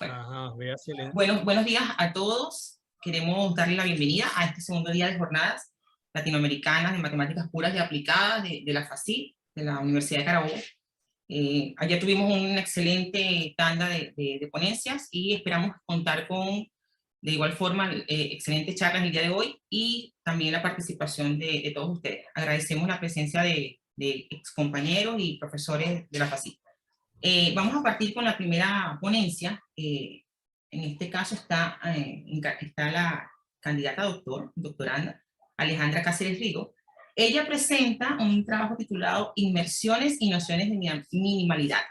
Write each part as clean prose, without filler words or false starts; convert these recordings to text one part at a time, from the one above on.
Bueno, Ajá, vea silencio. buenos días a todos. Queremos darle la bienvenida a este segundo día de jornadas latinoamericanas de matemáticas puras y aplicadas de la FACIT, de la Universidad de Carabobo. Ayer tuvimos una excelente tanda de ponencias y esperamos contar con, de igual forma, excelentes charlas el día de hoy y también la participación de todos ustedes. Agradecemos la presencia de excompañeros y profesores de la FACIT. Vamos a partir con la primera ponencia. En este caso está la candidata doctoranda, Alejandra Cáceres Rigo. Ella presenta un trabajo titulado Inmersiones y nociones de minimalidad.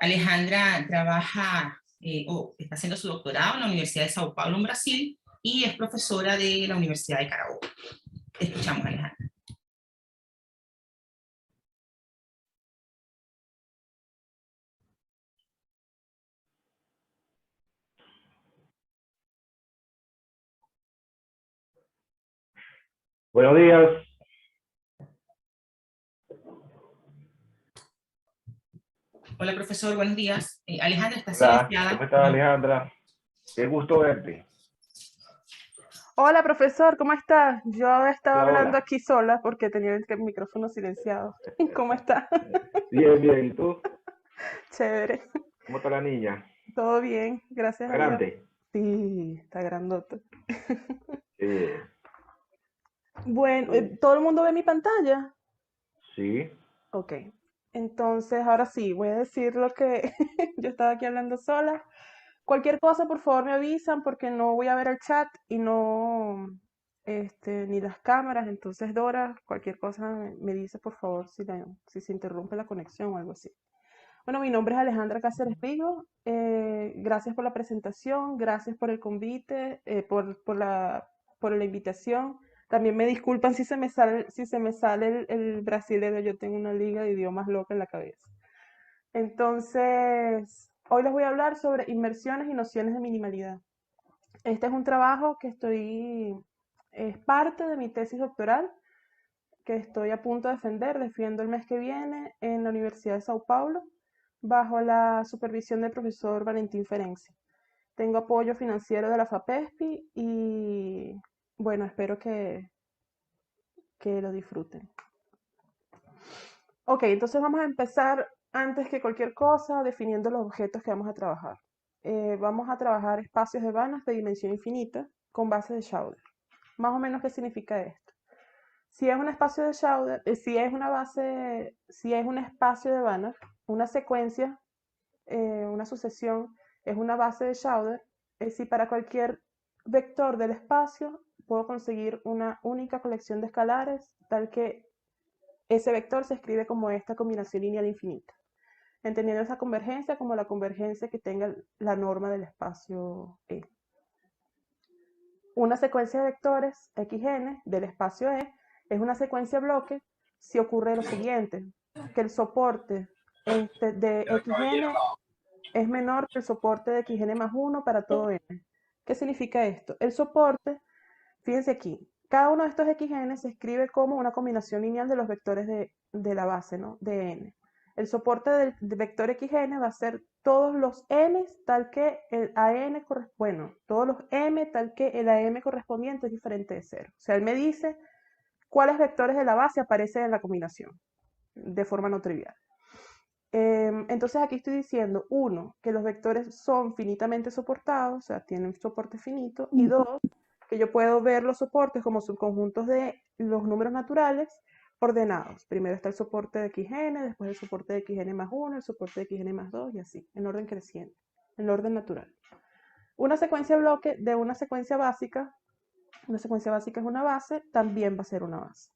Alejandra trabaja o está haciendo su doctorado en la Universidad de Sao Paulo, en Brasil, y es profesora de la Universidad de Carabobo. Te escuchamos, Alejandra. Buenos días. Hola, profesor, buenos días. Alejandra está Hola, silenciada. ¿cómo estás, Alejandra? Qué gusto verte. Hola, profesor, ¿cómo está? Yo estaba Hola, hablando hola. aquí sola porque tenía el micrófono silenciado. ¿Cómo está? Bien, bien. ¿Y tú? Chévere. ¿Cómo está la niña? Todo bien, gracias a Dios. Grande. Sí, está grandota. Qué bien. Bueno, Bien. ¿todo el mundo ve mi pantalla? Sí. Ok. Entonces, ahora sí, voy a decir lo que yo estaba aquí hablando sola. Cualquier cosa, por favor, me avisan porque no voy a ver el chat y no, ni las cámaras. Entonces, Dora, cualquier cosa me dice, por favor, si se interrumpe la conexión o algo así. Bueno, mi nombre es Alejandra Cáceres Vigo. Gracias por la presentación, gracias por el convite, por la invitación. También me disculpan si se me sale el brasilero, yo tengo una liga de idiomas loca en la cabeza. Entonces, hoy les voy a hablar sobre inmersiones y nociones de minimalidad. Este es un trabajo es parte de mi tesis doctoral que estoy a punto de defiendo el mes que viene en la Universidad de Sao Paulo, bajo la supervisión del profesor Valentín Ferenczi. Tengo apoyo financiero de la FAPESPI y, bueno, espero que lo disfruten. Ok, entonces vamos a empezar antes que cualquier cosa definiendo los objetos que vamos a trabajar. Vamos a trabajar espacios de Banach de dimensión infinita con base de Schauder. Más o menos, ¿qué significa esto? Si es un espacio de Schauder, si es un espacio de Banach, una secuencia, una sucesión, es una base de Schauder, es si para cualquier vector del espacio puedo conseguir una única colección de escalares, tal que ese vector se escribe como esta combinación lineal infinita, entendiendo esa convergencia como la convergencia que tenga la norma del espacio E. Una secuencia de vectores xn del espacio E es una secuencia bloque si ocurre lo siguiente, que el soporte de xn es menor que el soporte de xn más 1 para todo n. ¿Qué significa esto? El soporte, fíjense aquí, cada uno de estos xn se escribe como una combinación lineal de los vectores de la base, ¿no? De n. El soporte del vector xn va a ser todos los n tal que el an bueno, todos los m tal que el am correspondiente es diferente de 0. O sea, él me dice cuáles vectores de la base aparecen en la combinación, de forma no trivial. Entonces aquí estoy diciendo, uno, que los vectores son finitamente soportados, o sea, tienen soporte finito, y dos, que yo puedo ver los soportes como subconjuntos de los números naturales ordenados. Primero está el soporte de xn, después el soporte de xn más 1, el soporte de xn más 2 y así, en orden creciente, en orden natural. Una secuencia bloque de una secuencia básica es una base, también va a ser una base.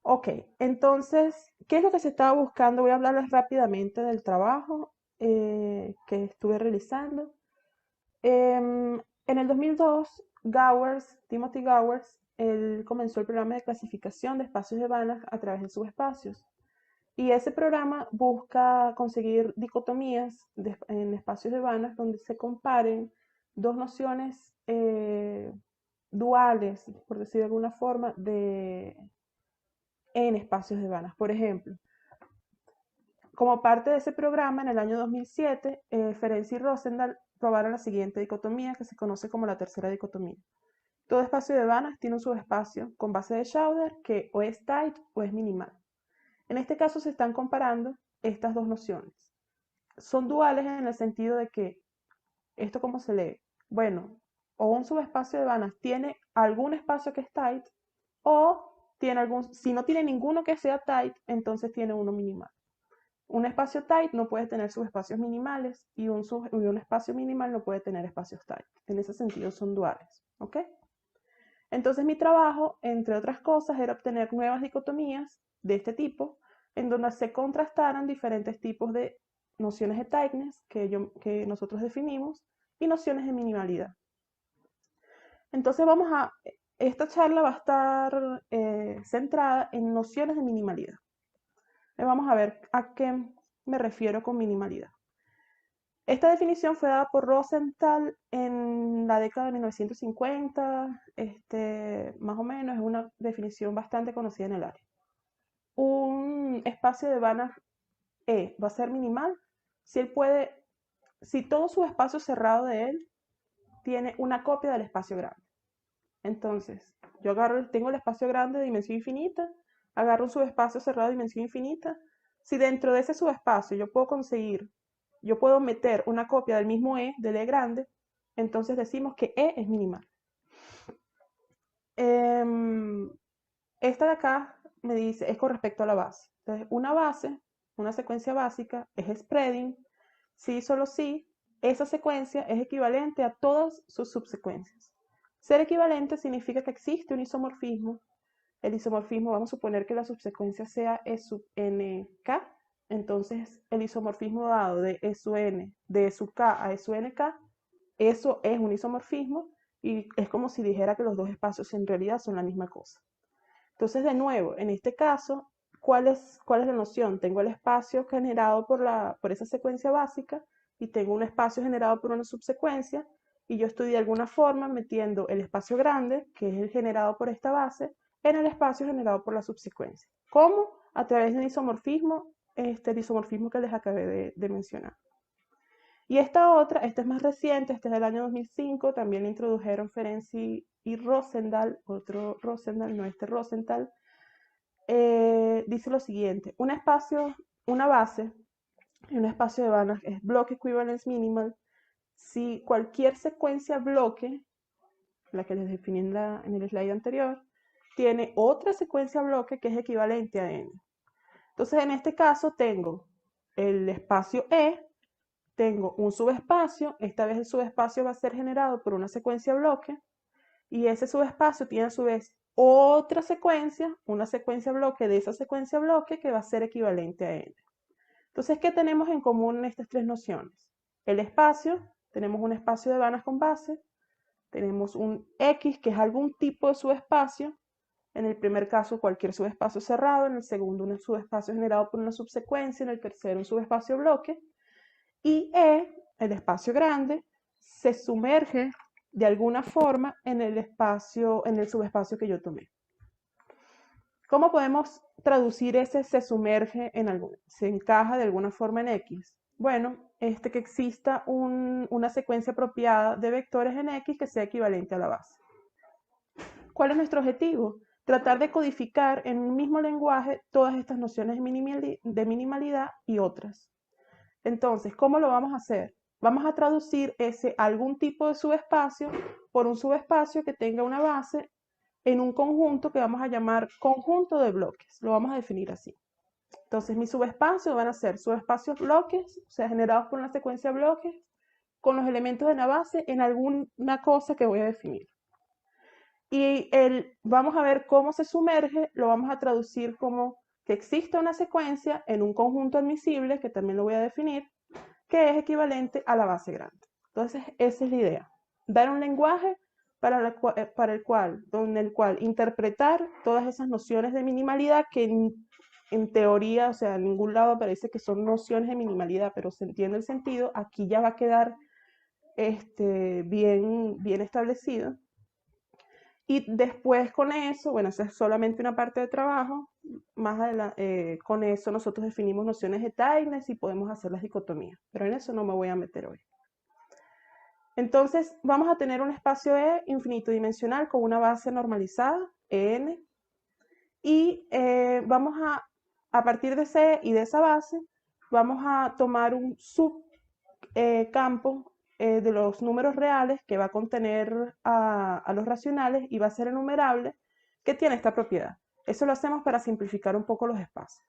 Ok, entonces, ¿qué es lo que se estaba buscando? Voy a hablarles rápidamente del trabajo que estuve realizando. En el 2002, Timothy Gowers, él comenzó el programa de clasificación de espacios de Banach a través de subespacios. Y ese programa busca conseguir dicotomías en espacios de Banach donde se comparen dos nociones duales, por decir de alguna forma, en espacios de Banach. Por ejemplo, como parte de ese programa, en el año 2007, Ferenczi y Rosendahl probaron la siguiente dicotomía, que se conoce como la tercera dicotomía. Todo espacio de Banach tiene un subespacio con base de Schauder que o es tight o es minimal. En este caso se están comparando estas dos nociones. Son duales en el sentido de que, ¿esto cómo se lee? Bueno, o un subespacio de Banach tiene algún espacio que es tight, o tiene si no tiene ninguno que sea tight, entonces tiene uno minimal. Un espacio tight no puede tener subespacios minimales y un espacio minimal no puede tener espacios tight. En ese sentido son duales, ¿ok? Entonces mi trabajo, entre otras cosas, era obtener nuevas dicotomías de este tipo, en donde se contrastaran diferentes tipos de nociones de tightness que nosotros definimos y nociones de minimalidad. Entonces esta charla va a estar centrada en nociones de minimalidad. Vamos a ver a qué me refiero con minimalidad. Esta definición fue dada por Rosenthal en la década de 1950, más o menos, es una definición bastante conocida en el área. Un espacio de Banach E va a ser minimal si todo su espacio cerrado de él tiene una copia del espacio grande. Entonces, yo tengo el espacio grande de dimensión infinita, agarro un subespacio cerrado de dimensión infinita. Si dentro de ese subespacio yo puedo meter una copia del mismo E, del E grande, entonces decimos que E es minimal. Esta de acá me dice, es con respecto a la base. Entonces, una secuencia básica es spreading, si solo si esa secuencia es equivalente a todas sus subsecuencias. Ser equivalente significa que existe un isomorfismo. El isomorfismo, vamos a suponer que la subsecuencia sea E sub nk, entonces el isomorfismo dado de E sub n, de E sub k a E sub nk, eso es un isomorfismo y es como si dijera que los dos espacios en realidad son la misma cosa. Entonces, de nuevo, en este caso, ¿cuál es la noción? Tengo el espacio generado por esa secuencia básica y tengo un espacio generado por una subsecuencia y yo estoy de alguna forma metiendo el espacio grande, que es el generado por esta base, en el espacio generado por la subsecuencia. ¿Cómo? A través de un isomorfismo, el isomorfismo que les acabé de mencionar. Y esta es más reciente, esta es del año 2005, también la introdujeron Ferenczi y Rosendahl, otro Rosendahl, no este Rosenthal. Dice lo siguiente, una base, un espacio de Banach es block equivalence minimal si cualquier secuencia bloque, la que les definí en el slide anterior, tiene otra secuencia bloque que es equivalente a n. Entonces, en este caso tengo el espacio E, tengo un subespacio, esta vez el subespacio va a ser generado por una secuencia bloque, y ese subespacio tiene a su vez otra secuencia, una secuencia bloque de esa secuencia bloque que va a ser equivalente a n. Entonces, ¿qué tenemos en común en estas tres nociones? El espacio, tenemos un espacio de Banach con base, tenemos un X que es algún tipo de subespacio, en el primer caso cualquier subespacio cerrado, en el segundo un subespacio generado por una subsecuencia, en el tercero un subespacio bloque, y E, el espacio grande, se sumerge de alguna forma en el subespacio que yo tomé. ¿Cómo podemos traducir ese se sumerge en algo? ¿Se encaja de alguna forma en X? Bueno, que exista una secuencia apropiada de vectores en X que sea equivalente a la base. ¿Cuál es nuestro objetivo? Tratar de codificar en un mismo lenguaje todas estas nociones de minimalidad y otras. Entonces, ¿cómo lo vamos a hacer? Vamos a traducir algún tipo de subespacio por un subespacio que tenga una base en un conjunto que vamos a llamar conjunto de bloques. Lo vamos a definir así. Entonces, mis subespacios van a ser subespacios bloques, o sea, generados por una secuencia de bloques, con los elementos de la base en alguna cosa que voy a definir. Y vamos a ver cómo se sumerge, lo vamos a traducir como que existe una secuencia en un conjunto admisible, que también lo voy a definir, que es equivalente a la base grande. Entonces, esa es la idea. Dar un lenguaje para el cual interpretar todas esas nociones de minimalidad que en teoría, o sea, en ningún lado parece que son nociones de minimalidad, pero se entiende el sentido, aquí ya va a quedar bien establecido. Y después con eso, bueno, esa es solamente una parte de trabajo, con eso nosotros definimos nociones de tightness y podemos hacer las dicotomías, pero en eso no me voy a meter hoy. Entonces vamos a tener un espacio E infinito dimensional con una base normalizada, EN, y vamos a partir de C y de esa base, vamos a tomar un subcampo de los números reales que va a contener a los racionales y va a ser enumerable, que tiene esta propiedad. Eso lo hacemos para simplificar un poco los espacios.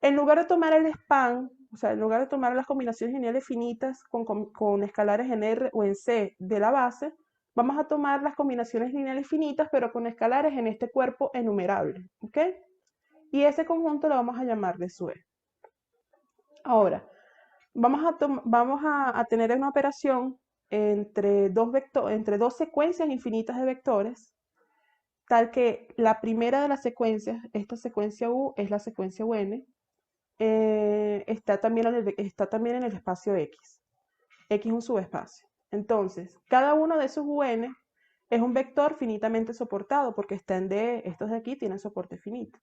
En lugar de tomar el span, o sea, en lugar de tomar las combinaciones lineales finitas con escalares en R o en C de la base, vamos a tomar las combinaciones lineales finitas, pero con escalares en este cuerpo enumerable, ¿ok? Y ese conjunto lo vamos a llamar de su E. Ahora, vamos a tener una operación entre dos secuencias infinitas de vectores, tal que la primera de las secuencias, esta secuencia U es la secuencia UN, está también en el espacio X. X es un subespacio. Entonces, cada uno de esos UN es un vector finitamente soportado porque está en D, estos de aquí tienen soporte finito.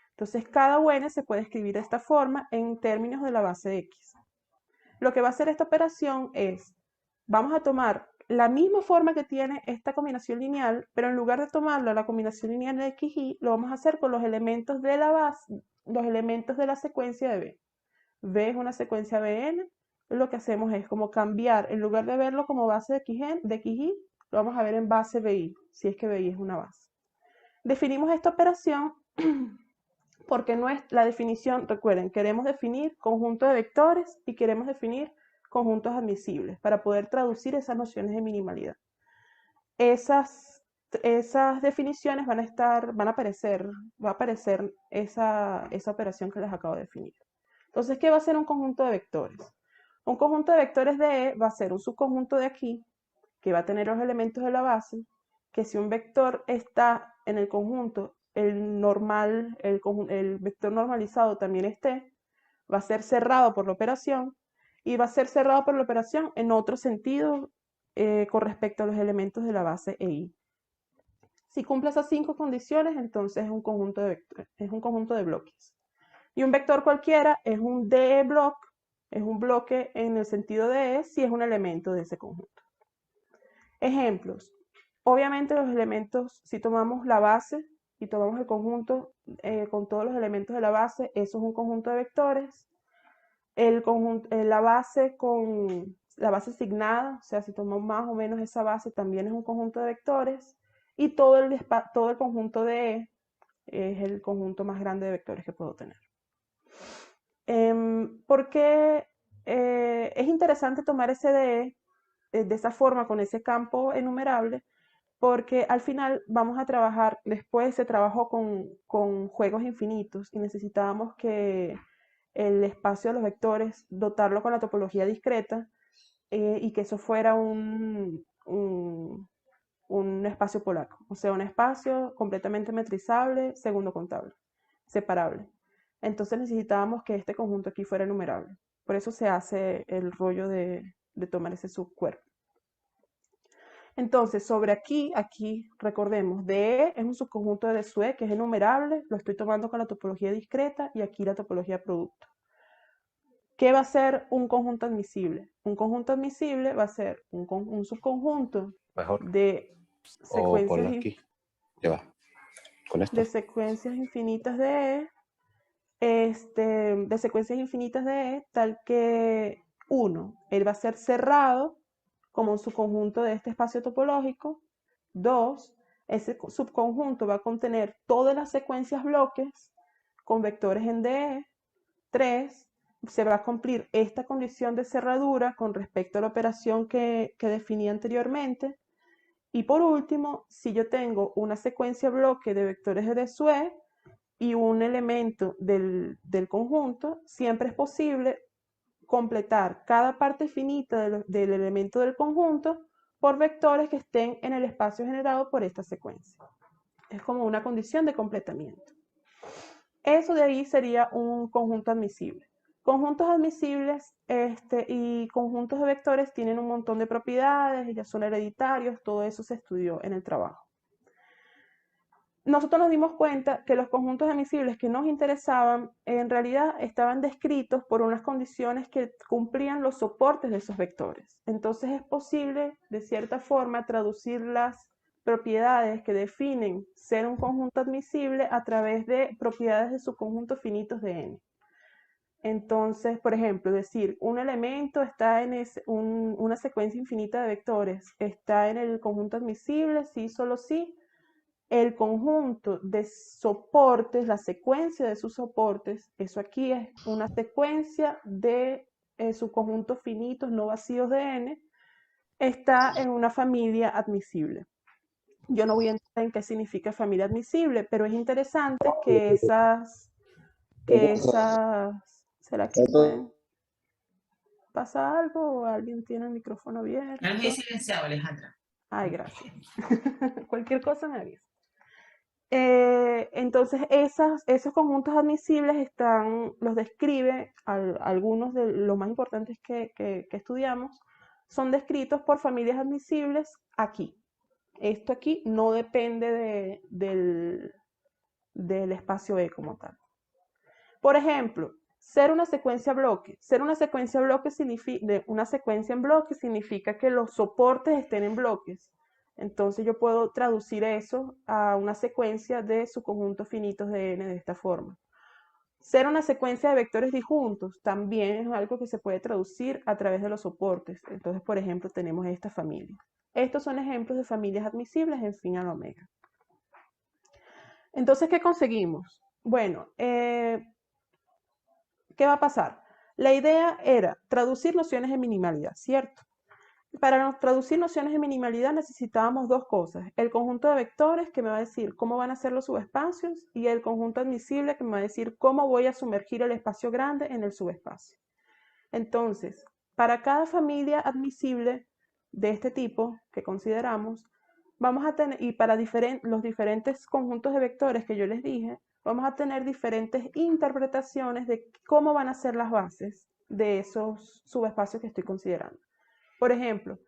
Entonces, cada UN se puede escribir de esta forma en términos de la base X. Lo que va a hacer esta operación es, vamos a tomar la misma forma que tiene esta combinación lineal, pero en lugar de tomarlo la combinación lineal de X y, lo vamos a hacer con los elementos de la base, los elementos de la secuencia de B. B es una secuencia Bn, lo que hacemos es como cambiar, en lugar de verlo como base de XY, lo vamos a ver en base BI, si es que BI es una base. Definimos esta operación porque no es la definición, recuerden, queremos definir conjunto de vectores y queremos definir conjuntos admisibles para poder traducir esas nociones de minimalidad. Esas definiciones van a aparecer, va a aparecer esa operación que les acabo de definir. Entonces, ¿qué va a ser un conjunto de vectores? Un conjunto de vectores de E va a ser un subconjunto de aquí, que va a tener los elementos de la base, que si un vector está en el conjunto, el vector normalizado también esté, va a ser cerrado por la operación, y va a ser cerrado por la operación en otro sentido con respecto a los elementos de la base EI. Si cumple esas 5 condiciones, entonces es un conjunto de vectores, es un conjunto de bloques. Y un vector cualquiera es un DE block, es un bloque en el sentido de E si es un elemento de ese conjunto. Ejemplos. Obviamente los elementos, si tomamos la base y tomamos el conjunto con todos los elementos de la base, eso es un conjunto de vectores. La base con la base asignada, o sea, si tomamos más o menos esa base, también es un conjunto de vectores. Y todo el conjunto de E es el conjunto más grande de vectores que puedo tener. Porque es interesante tomar ese DE de esa forma, con ese campo enumerable, porque al final vamos a trabajar, después se trabajó con juegos infinitos y necesitábamos que el espacio de los vectores, dotarlo con la topología discreta y que eso fuera un espacio polaco, o sea, un espacio completamente metrizable, segundo contable, separable. Entonces necesitábamos que este conjunto aquí fuera enumerable. Por eso se hace el rollo de tomar ese subcuerpo. Entonces, sobre aquí recordemos, DE es un subconjunto de SUE que es enumerable, lo estoy tomando con la topología discreta y aquí la topología producto. ¿Qué va a ser un conjunto admisible? Un conjunto admisible va a ser un subconjunto Mejor. de O ponlo aquí. Ya va. Con esto. de secuencias infinitas de E, tal que 1, él va a ser cerrado como un subconjunto de este espacio topológico. 2, ese subconjunto va a contener todas las secuencias bloques con vectores en DE. 3, se va a cumplir esta condición de cerradura con respecto a la operación que definí anteriormente. Y por último, si yo tengo una secuencia bloque de vectores de SUE y un elemento del conjunto, siempre es posible completar cada parte finita del elemento del conjunto por vectores que estén en el espacio generado por esta secuencia. Es como una condición de completamiento. Eso de ahí sería un conjunto admisible. Conjuntos admisibles y conjuntos de vectores tienen un montón de propiedades, ya son hereditarios, todo eso se estudió en el trabajo. nosotros nos dimos cuenta que los conjuntos admisibles que nos interesaban en realidad estaban descritos por unas condiciones que cumplían los soportes de esos vectores. Entonces es posible, de cierta forma, traducir las propiedades que definen ser un conjunto admisible a través de propiedades de subconjuntos finitos de n. Entonces, por ejemplo, decir, un elemento está en una secuencia infinita de vectores, está en el conjunto admisible, sí, solo sí. El conjunto de soportes, la secuencia de sus soportes, eso aquí es una secuencia de subconjuntos finitos no vacíos de n, está en una familia admisible. Yo no voy a entrar en qué significa familia admisible, pero es interesante que ¿será que pueden pasar algo o alguien tiene el micrófono abierto? Ya los he silenciado, Alejandra. Ay, gracias. Cualquier cosa me avisa. Entonces, esos conjuntos admisibles los describe, algunos de los más importantes que estudiamos, son descritos por familias admisibles aquí. Esto aquí no depende del espacio E como tal. Por ejemplo, ser una secuencia bloque. Ser una secuencia bloque una secuencia en bloque significa que los soportes estén en bloques. Entonces yo puedo traducir eso a una secuencia de subconjuntos finitos de n de esta forma. Ser una secuencia de vectores disjuntos también es algo que se puede traducir a través de los soportes. Entonces, por ejemplo, tenemos esta familia. Estos son ejemplos de familias admisibles en fin a la omega. Entonces, ¿qué conseguimos? Bueno, ¿qué va a pasar? La idea era traducir nociones de minimalidad, ¿cierto? Para traducir nociones de minimalidad necesitábamos dos cosas. El conjunto de vectores que me va a decir cómo van a ser los subespacios y el conjunto admisible que me va a decir cómo voy a sumergir el espacio grande en el subespacio. Entonces, para cada familia admisible de este tipo que consideramos, vamos a tener, y para los diferentes conjuntos de vectores que yo les dije, vamos a tener diferentes interpretaciones de cómo van a ser las bases de esos subespacios que estoy considerando. Por ejemplo,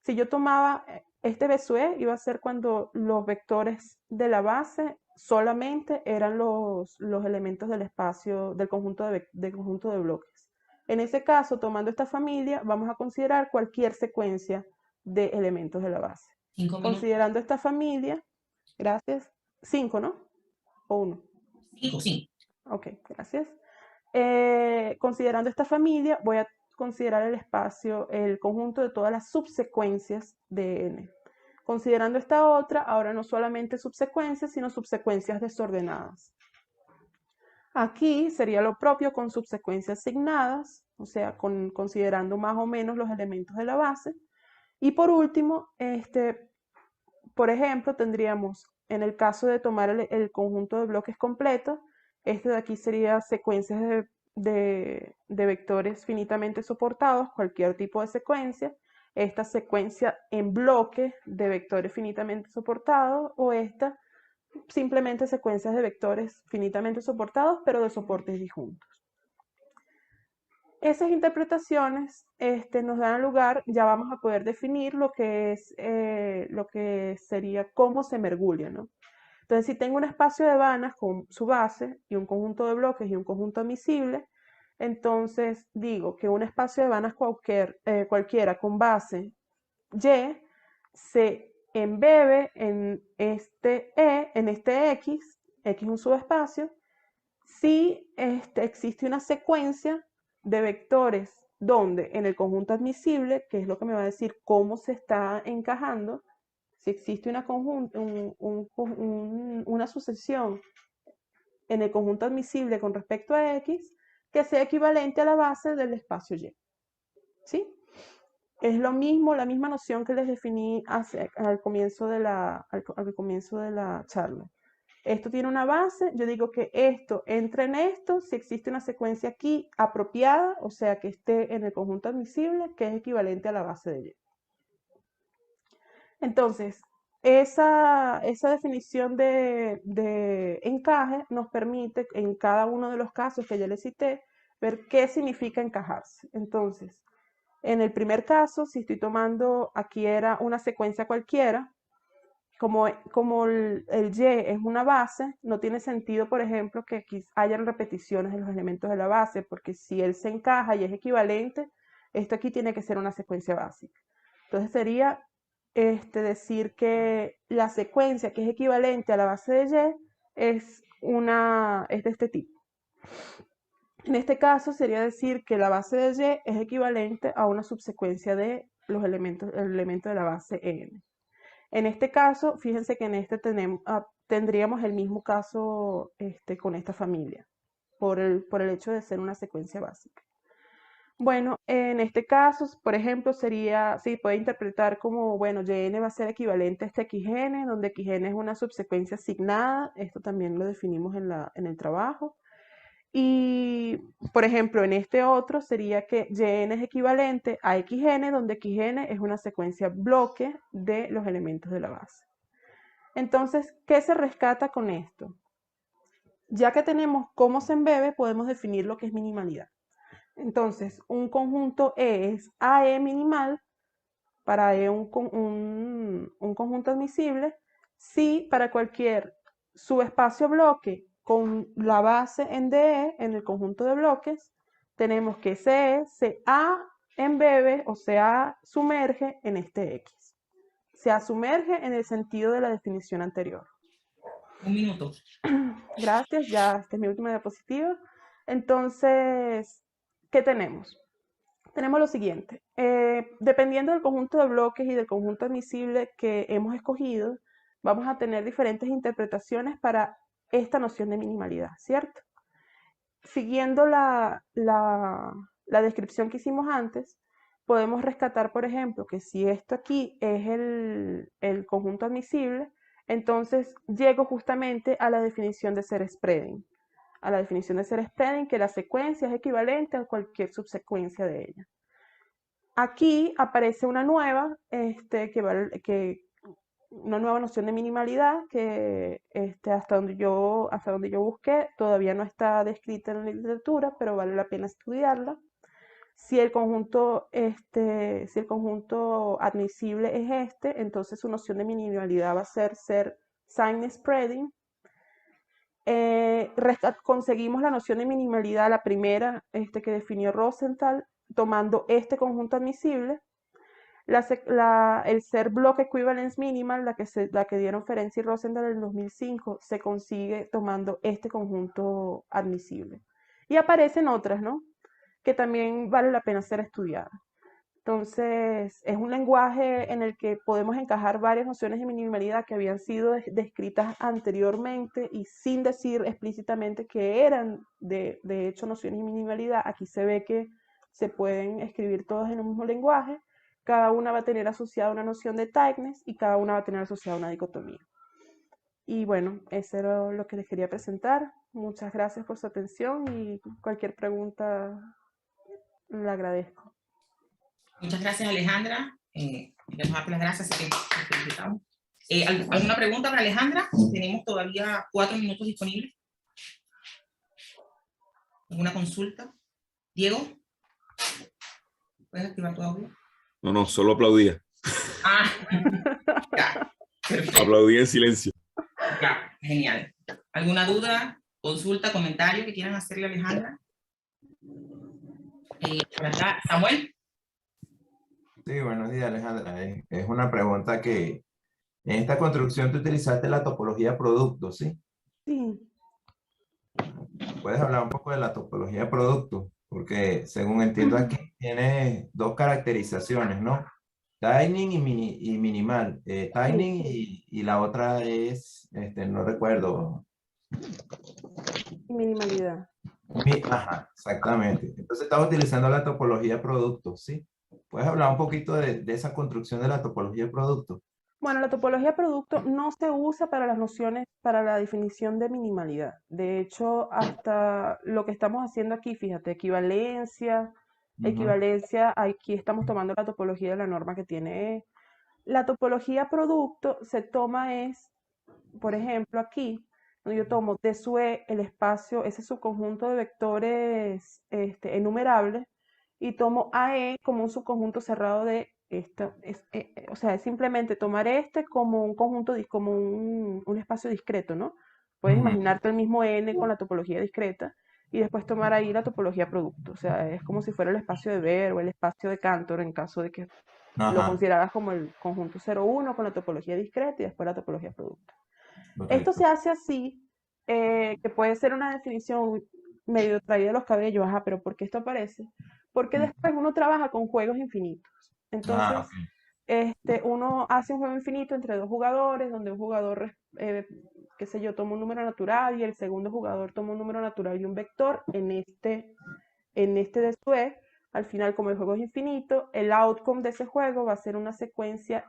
si yo tomaba este BSUE, iba a ser cuando los vectores de la base solamente eran los elementos del espacio, del conjunto de bloques. En ese caso, tomando esta familia, vamos a considerar cualquier secuencia de elementos de la base. 5 minutos. Considerando esta familia, gracias, 5, ¿no? ¿O 1? 5, sí. Ok, gracias. Considerando esta familia, voy a considerar el espacio, el conjunto de todas las subsecuencias de n. Considerando esta otra, ahora no solamente subsecuencias, sino subsecuencias desordenadas. Aquí sería lo propio con subsecuencias asignadas, o sea, considerando más o menos los elementos de la base. Y por último, por ejemplo, tendríamos, en el caso de tomar el conjunto de bloques completo, este de aquí sería secuencias de vectores finitamente soportados, cualquier tipo de secuencia. Esta secuencia en bloque de vectores finitamente soportados, o esta simplemente secuencias de vectores finitamente soportados, pero de soportes disjuntos. Esas interpretaciones nos dan lugar, ya vamos a poder definir lo que sería cómo se mergulha, ¿no? Entonces, si tengo un espacio de vanas con su base y un conjunto de bloques y un conjunto admisible, entonces digo que un espacio de vanas cualquiera con base Y se embebe en este X es un subespacio, si existe una secuencia de vectores donde en el conjunto admisible, que es lo que me va a decir cómo se está encajando, si existe una sucesión en el conjunto admisible con respecto a X, que sea equivalente a la base del espacio Y. ¿Sí? Es lo mismo, la misma noción que les definí al comienzo de la charla. Esto tiene una base, yo digo que esto entra en esto, si existe una secuencia aquí apropiada, o sea que esté en el conjunto admisible, que es equivalente a la base de Y. Entonces, esa definición de encaje nos permite, en cada uno de los casos que ya les cité, ver qué significa encajarse. Entonces, en el primer caso, si estoy tomando, aquí era una secuencia cualquiera, como el Y es una base, no tiene sentido, por ejemplo, que aquí hayan repeticiones de los elementos de la base, porque si él se encaja y es equivalente, esto aquí tiene que ser una secuencia básica. Entonces sería decir que la secuencia que es equivalente a la base de Y es de este tipo. En este caso sería decir que la base de Y es equivalente a una subsecuencia de el elemento de la base n. En este caso, fíjense que en este tendríamos el mismo caso con esta familia, por el hecho de ser una secuencia básica. Bueno, en este caso, por ejemplo, sí, puede interpretar como, bueno, Yn va a ser equivalente a este Xn, donde Xn es una subsecuencia asignada, esto también lo definimos en el trabajo. Y, por ejemplo, en este otro sería que Yn es equivalente a Xn, donde Xn es una secuencia bloque de los elementos de la base. Entonces, ¿qué se rescata con esto? Ya que tenemos cómo se embebe, podemos definir lo que es minimalidad. Entonces, un conjunto E es AE minimal, para E un conjunto admisible, si para cualquier subespacio bloque con la base en DE, en el conjunto de bloques, tenemos que CE se A embebe o se A sumerge en este X. Se A sumerge en el sentido de la definición anterior. Un minuto. Gracias, ya esta es mi última diapositiva. Entonces, ¿qué tenemos? Tenemos lo siguiente. Dependiendo del conjunto de bloques y del conjunto admisible que hemos escogido, vamos a tener diferentes interpretaciones para esta noción de minimalidad, ¿cierto? Siguiendo la descripción que hicimos antes, podemos rescatar, por ejemplo, que si esto aquí es el conjunto admisible, entonces llego justamente a la definición de ser spreading. A la definición de ser spreading, que la secuencia es equivalente a cualquier subsecuencia de ella. Aquí aparece una nueva, una nueva noción de minimalidad que hasta donde yo busqué todavía no está descrita en la literatura, pero vale la pena estudiarla. Si el conjunto admisible es entonces su noción de minimalidad va a ser sign spreading. Conseguimos la noción de minimalidad, la primera que definió Rosenthal, tomando este conjunto admisible. El ser block equivalence minimal, la que dieron Ferenczi y Rosenthal en el 2005, se consigue tomando este conjunto admisible. Y aparecen otras, ¿no? Que también vale la pena ser estudiadas. Entonces, es un lenguaje en el que podemos encajar varias nociones de minimalidad que habían sido descritas anteriormente y sin decir explícitamente que eran de hecho nociones de minimalidad. Aquí se ve que se pueden escribir todas en un mismo lenguaje. Cada una va a tener asociada una noción de tightness y cada una va a tener asociada una dicotomía. Y bueno, eso era lo que les quería presentar. Muchas gracias por su atención y cualquier pregunta le agradezco. Muchas gracias, Alejandra. Les damos las gracias, así que te felicitamos. ¿Alguna pregunta para Alejandra? Tenemos todavía 4 minutos disponibles. ¿Alguna consulta? Diego, ¿puedes activar tu audio? No, solo aplaudía. Ah, ya, perfecto. Aplaudí en silencio. Ya, genial. ¿Alguna duda, consulta, comentario que quieran hacerle a Alejandra? Por acá, Samuel. Sí, buenos días, Alejandra. Es una pregunta que en esta construcción tú utilizaste la topología producto, ¿sí? Sí. ¿Puedes hablar un poco de la topología producto? Porque según entiendo aquí tiene 2 caracterizaciones, ¿no? Tightening y minimal. Tightening y la otra es, no recuerdo. Minimalidad. Ajá, exactamente. Entonces estás utilizando la topología producto, ¿sí? ¿Puedes hablar un poquito de esa construcción de la topología producto? Bueno, la topología producto no se usa para las nociones, para la definición de minimalidad. De hecho, hasta lo que estamos haciendo aquí, fíjate, equivalencia, aquí estamos tomando la topología de la norma que tiene E. La topología producto se toma por ejemplo, aquí, donde yo tomo de su E el espacio, ese subconjunto de vectores enumerables, y tomo AE como un subconjunto cerrado de o sea, es simplemente tomar este como un conjunto, como un espacio discreto, ¿no? Puedes Ujú. imaginarte el mismo N con la topología discreta y después tomar ahí la topología producto. O sea, es como si fuera el espacio de Ver o el espacio de Cantor en caso de que lo Ajá, consideraras como el conjunto 0,1 con la topología discreta y después la topología producto. Esto correcto. se hace así, que puede ser una definición medio traída de los cabellos, ajá, pero ¿por qué esto aparece? Porque Mm. después uno trabaja con juegos infinitos. Ah, Entonces, ok. uno hace un juego infinito entre dos jugadores, donde un jugador, qué sé yo, toma un número natural y el segundo jugador toma un número natural y un vector. En este de Sue, al final, como el juego es infinito, el outcome de ese juego va a ser una secuencia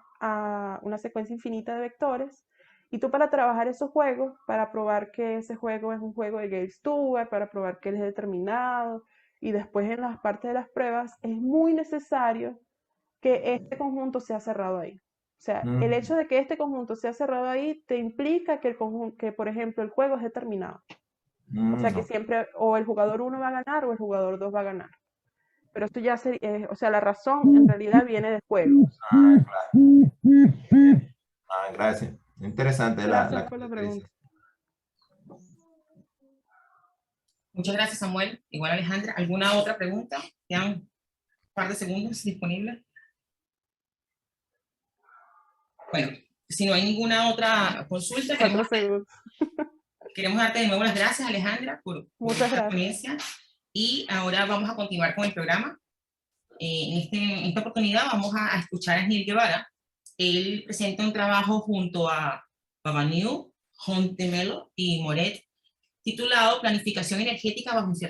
infinita de vectores. Y tú, para trabajar esos juegos, para probar que ese juego es un juego de Gale-Stewart, para probar que él es determinado, y después en las partes de las pruebas, es muy necesario que este conjunto sea cerrado ahí. O sea, el Mm, hecho de que este conjunto sea cerrado ahí te implica que, por ejemplo, el juego es determinado. O sea, que ok. siempre o el jugador 1 va a ganar o el jugador 2 va a ganar. Pero esto ya sería, o sea, la razón en realidad viene de juegos. Ah, claro. Bien. Ah, gracias. Interesante Gracias la por la caracterización. pregunta. Muchas gracias, Samuel. Igual, Alejandra. ¿Alguna otra pregunta? Quedan un par de segundos disponibles. Bueno, si no hay ninguna otra consulta, 4 segundos. queremos darte de nuevo las gracias, Alejandra, por Muchas esta gracias. ponencia. Y ahora vamos a continuar con el programa. En esta oportunidad vamos a escuchar a Neil Guevara. Él presenta un trabajo junto a Babaniu, Hontemelo y Moret, titulado Planificación energética bajo un cierto